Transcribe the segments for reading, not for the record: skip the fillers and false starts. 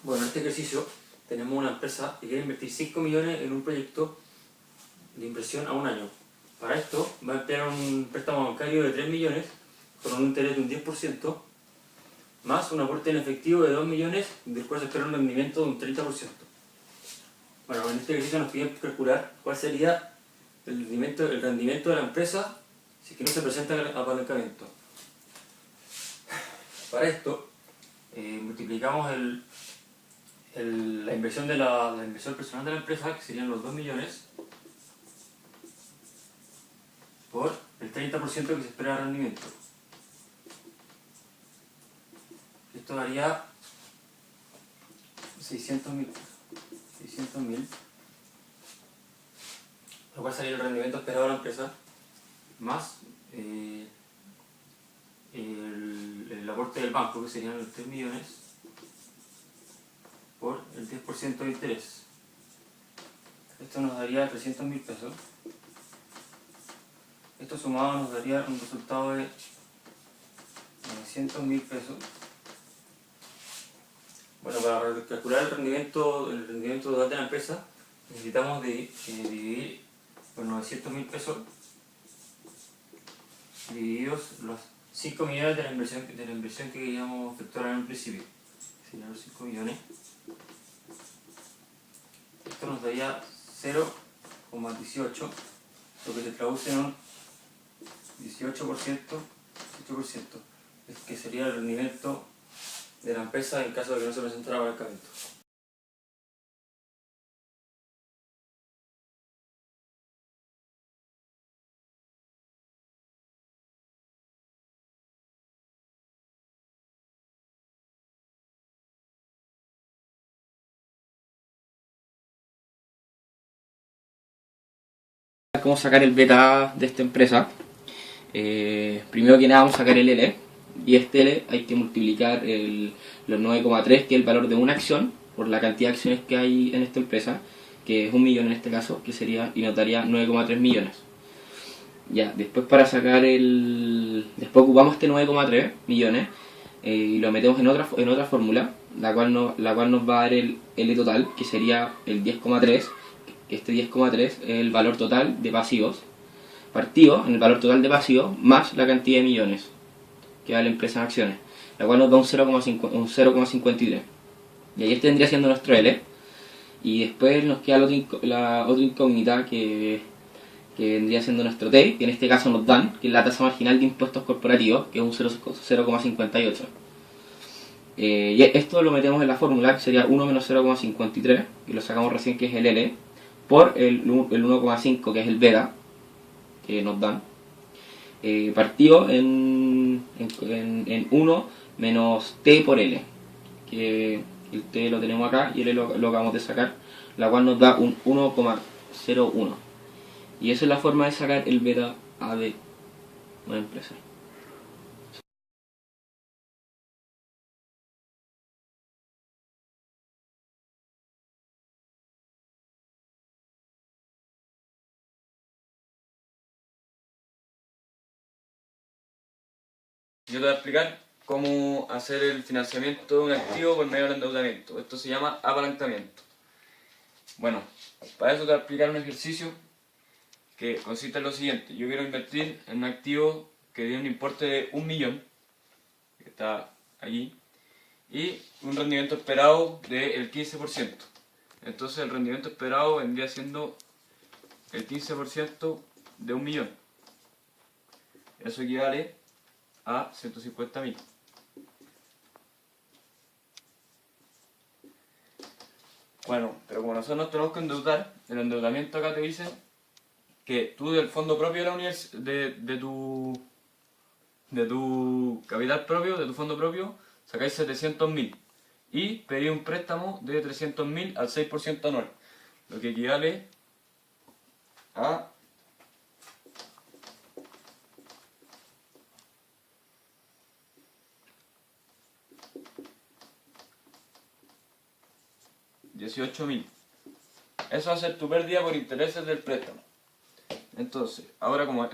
Bueno, en este ejercicio tenemos una empresa que quiere invertir 5 millones en un proyecto de impresión a un año. Para esto va a emplear un préstamo bancario de 3 millones con un interés de un 10%, más un aporte en efectivo de 2 millones, del cual se espera un rendimiento de un 30%. Bueno, en este ejercicio nos piden calcular cuál sería el rendimiento de la empresa si es que no se presenta el apalancamiento. Para esto, multiplicamos la inversión la inversión personal de la empresa, que serían los 2 millones, por el 30% que se espera de rendimiento. Esto daría 600.000, lo cual sería el rendimiento esperado de la empresa, más el aporte del banco, que serían los 3 millones, por el 10% de interés. Esto nos daría 300.000 pesos. Esto sumado nos daría un resultado de 900.000 pesos. Bueno, para calcular el rendimiento total de la empresa necesitamos dividir por 900.000 pesos divididos los 5 millones de la inversión que queríamos efectuar en el principio. Serían los 5 millones. Esto nos daría 0,18, lo que se traduce en un 18%, que sería el rendimiento de la empresa en caso de que no se presentara apalancamiento. Cómo sacar el beta de esta empresa. Primero que nada vamos a sacar el L, y este L hay que multiplicar los 9,3, que es el valor de una acción, por la cantidad de acciones que hay en esta empresa, que es 1 millón en este caso, que sería, y nos daría 9,3 millones. Ya, después para sacar después ocupamos este 9,3 millones y lo metemos en otra fórmula, la cual nos va a dar el L total, que sería el 10,3. Este 10,3 es el valor total de pasivos, partido en el valor total de pasivos más la cantidad de millones que da la empresa en acciones, la cual nos da un 0,53. Y ahí este vendría siendo nuestro L. Y después nos queda la otra incógnita que vendría siendo nuestro T, que en este caso nos dan, que es la tasa marginal de impuestos corporativos, que es un 0,58. Y esto lo metemos en la fórmula, que sería 1 menos 0,53, que lo sacamos recién, que es el L, por el 1,5, que es el beta, que nos dan, partido en 1 menos T por L, que el T lo tenemos acá y el L lo acabamos de sacar, la cual nos da un 1,01. Y esa es la forma de sacar el beta A de una empresa. Yo te voy a explicar cómo hacer el financiamiento de un activo por medio del endeudamiento. Esto se llama apalancamiento. Bueno, para eso te voy a explicar un ejercicio que consiste en lo siguiente. Yo quiero invertir en un activo que tiene un importe de 1 millón, que está allí, y un rendimiento esperado del 15%. Entonces el rendimiento esperado vendría siendo el 15% de 1 millón. Eso equivale a 150.000. Bueno, pero como nosotros nos tenemos que endeudar, el endeudamiento acá te dice que tú del fondo propio de la de tu capital propio, de tu fondo propio, sacáis 700.000 y pedís un préstamo de 300.000 al 6% anual, lo que equivale a 18.000. Eso va a ser tu pérdida por intereses del préstamo. Entonces, ahora como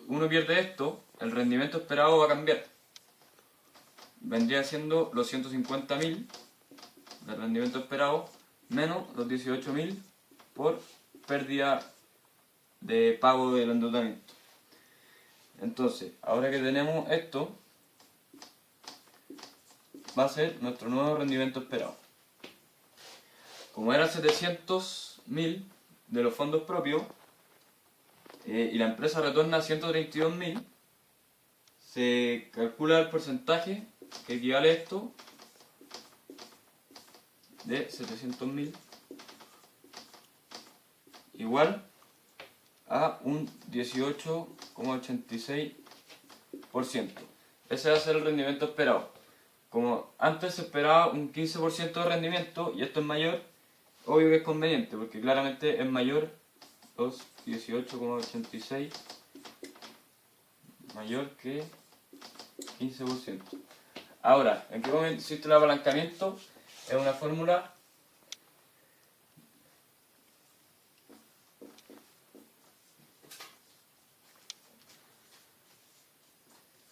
uno pierde esto, el rendimiento esperado va a cambiar. Vendría siendo los 150.000 del rendimiento esperado menos los 18.000 por pérdida de pago del endeudamiento. Entonces, ahora que tenemos esto, va a ser nuestro nuevo rendimiento esperado. Como era 700.000 de los fondos propios y la empresa retorna 132.000, se calcula el porcentaje que equivale a esto de 700.000 igual a un 18,86%. Ese va a ser el rendimiento esperado. Como antes se esperaba un 15% de rendimiento y esto es mayor, obvio que es conveniente porque claramente es mayor los 18,86 mayor que 15%. Ahora, ¿en qué consiste el apalancamiento? Es una fórmula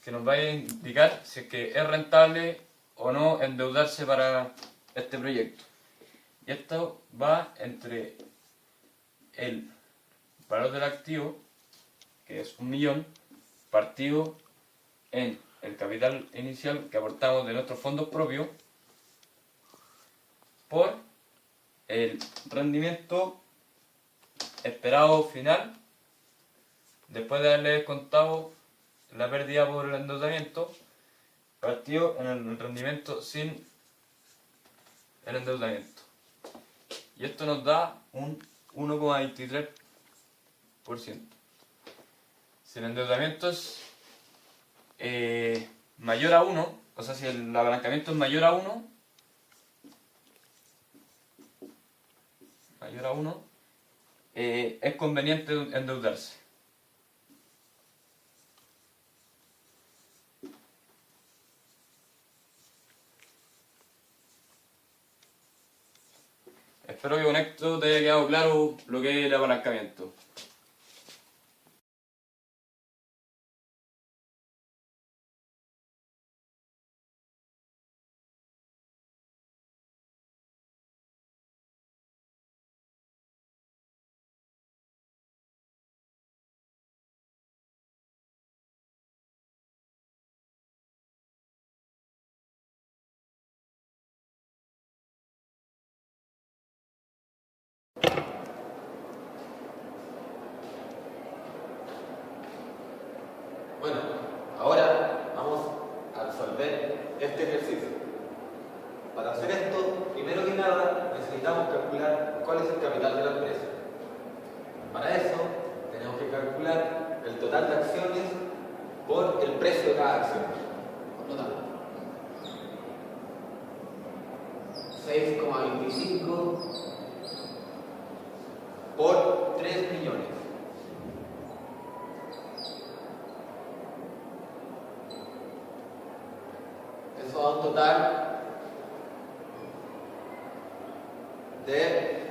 que nos va a indicar si es que es rentable o no endeudarse para este proyecto. Y esto va entre el valor del activo, que es 1.000.000, partido en el capital inicial que aportamos de nuestros fondos propios, por el rendimiento esperado final, después de haberle descontado la pérdida por el endeudamiento, partido en el rendimiento sin el endeudamiento. Y esto nos da un 1,23%. Si el endeudamiento es mayor a 1, o sea, si el apalancamiento es mayor a 1, es conveniente endeudarse. Espero que con esto te haya quedado claro lo que es el apalancamiento. Bueno, ahora vamos a resolver este ejercicio. Para hacer esto, primero que nada, necesitamos calcular cuál es el capital de la empresa. Para eso, tenemos que calcular el total de acciones por el precio de cada acción. Por lo tanto, 6,25 por 3 millones. Eso da un total de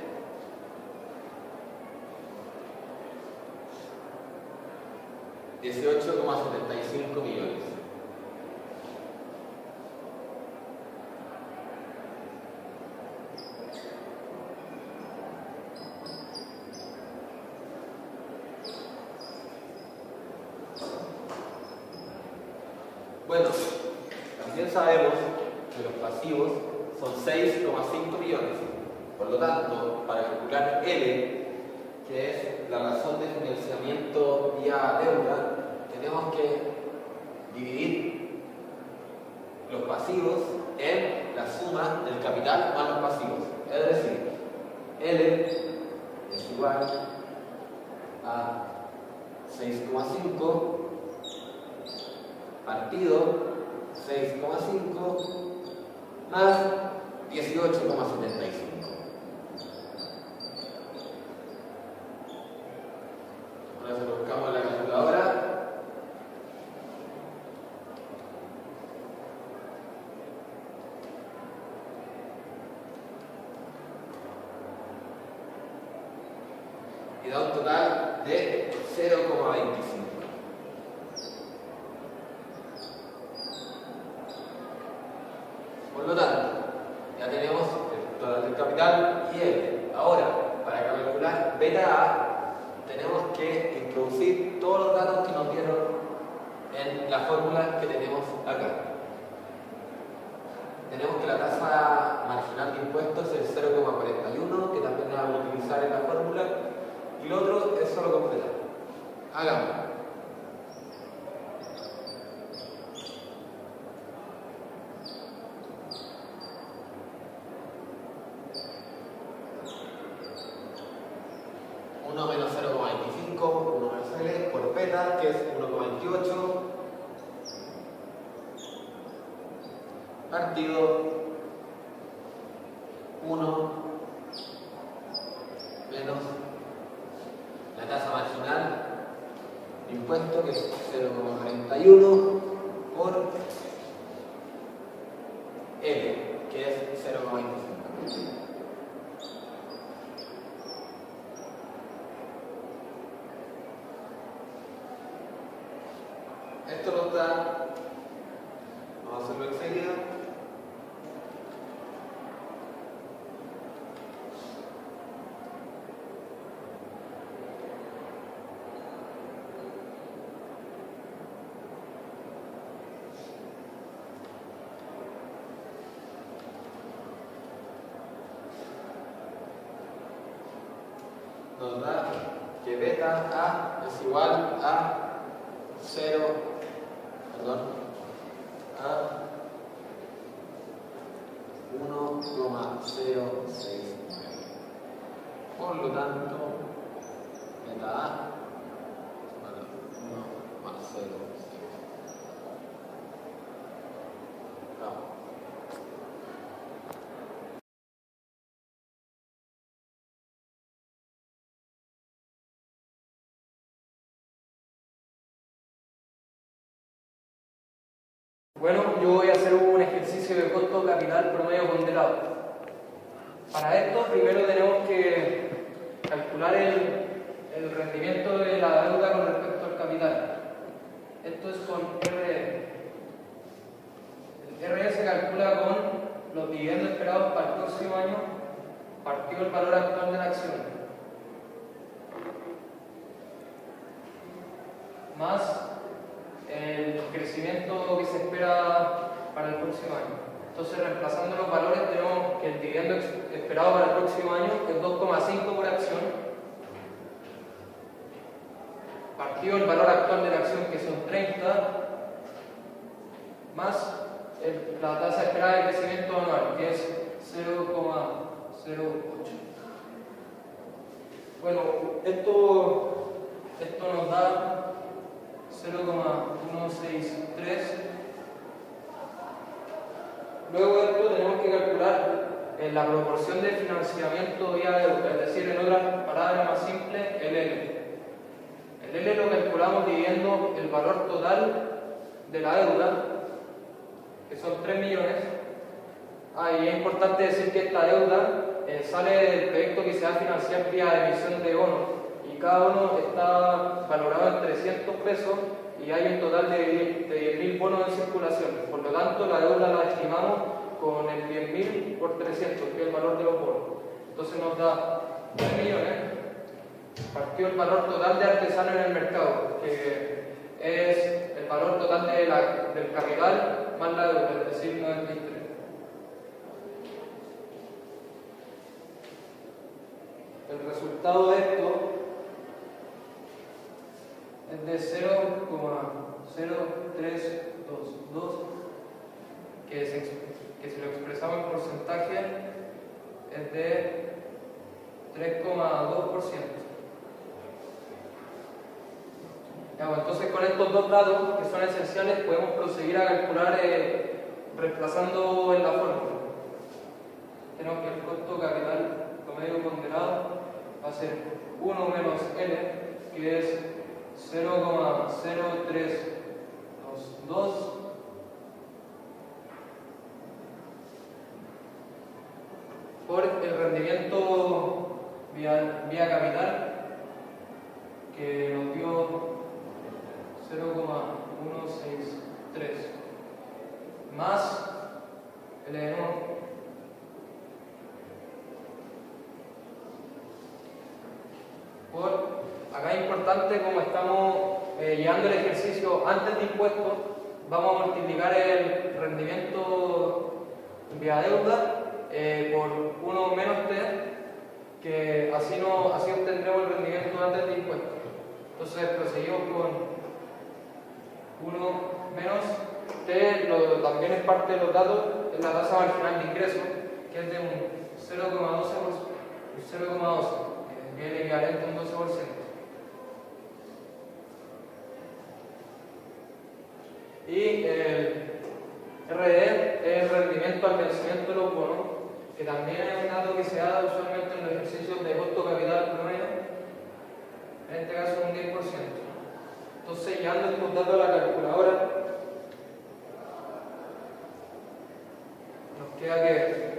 18,75 millones. Bueno, también sabemos que los pasivos son 6,5 millones. Por lo tanto, para calcular L, que es la razón de financiamiento vía deuda, tenemos que dividir los pasivos en la suma del capital más los pasivos. Es decir, L es igual a 6,5 partido 6,5 más 18,75. Ahora se lo buscamos en la calculadora. Y da un total de 0,25. Por lo tanto, ya tenemos el partido 1 menos la tasa marginal de impuesto, que es 0,41 por L, que es 0,25. Esto nos da, vamos a hacerlo enseguida. Nos da que beta A es igual a 0, perdón, a 1,069. Por lo tanto, beta A igual a 1,069. Vamos. Bueno, yo voy a hacer un ejercicio de costo capital promedio ponderado. Para esto, primero tenemos que calcular el rendimiento de la deuda con respecto al capital. Esto es con RE. El RE se calcula con los dividendos esperados para el próximo año partido el valor actual de la acción, más el crecimiento que se espera para el próximo año. Entonces, reemplazando los valores, tenemos que el dividendo esperado para el próximo año es 2,5 por acción, partido el valor actual de la acción, que son 30, más la tasa esperada de crecimiento anual, que es 0,08. Bueno, esto nos da 0,163. Luego de esto tenemos que calcular la proporción de financiamiento vía deuda, es decir, en otras palabras más simples, el L. El L lo calculamos dividiendo el valor total de la deuda, que son 3 millones. Y es importante decir que esta deuda sale del proyecto que se va a financiar vía emisión de bonos, y cada bono está valorado en 300 pesos y hay un total de 10.000 bonos en circulación. Por lo tanto, la deuda la estimamos con el 10.000 por 300, que es el valor de los bonos. Entonces nos da 3 millones partido el valor total de artesano en el mercado, que es el valor total del capital más la deuda, es decir, 93. El resultado de esto es de 0,0322, que si lo expresamos en porcentaje es de 3,2%. Entonces, con estos dos datos que son esenciales, podemos proseguir a calcular reemplazando en la fórmula. Tenemos que el costo capital promedio ponderado va a ser 1 menos L, que es 0,0322 por el rendimiento vía capital, que nos dio 0,163 más el ENO, acá es importante, como estamos llevando el ejercicio antes de impuestos, vamos a multiplicar el rendimiento vía deuda por 1 menos T, que así obtendremos el rendimiento antes de impuestos. Entonces proseguimos con 1 menos T, también es parte de los datos, es la tasa marginal de ingreso, que es de un 0,12%, que es el equivalente a un 12%. Y el RD es el rendimiento los datos a la calculadora, nos queda que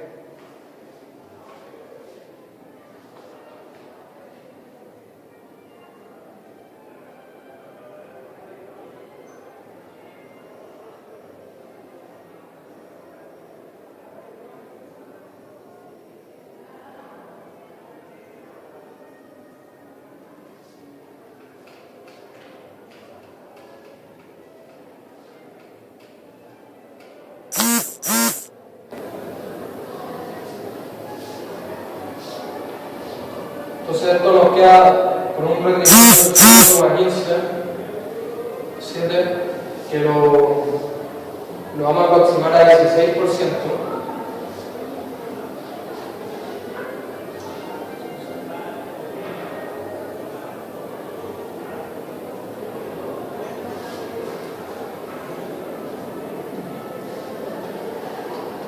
entonces esto nos queda con un rendimiento de 7, que lo vamos a aproximar a 16%.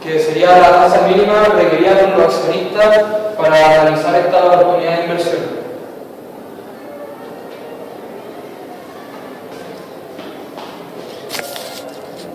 Que sería la tasa mínima requerida por los accionistas para realizar esta oportunidad de inversión.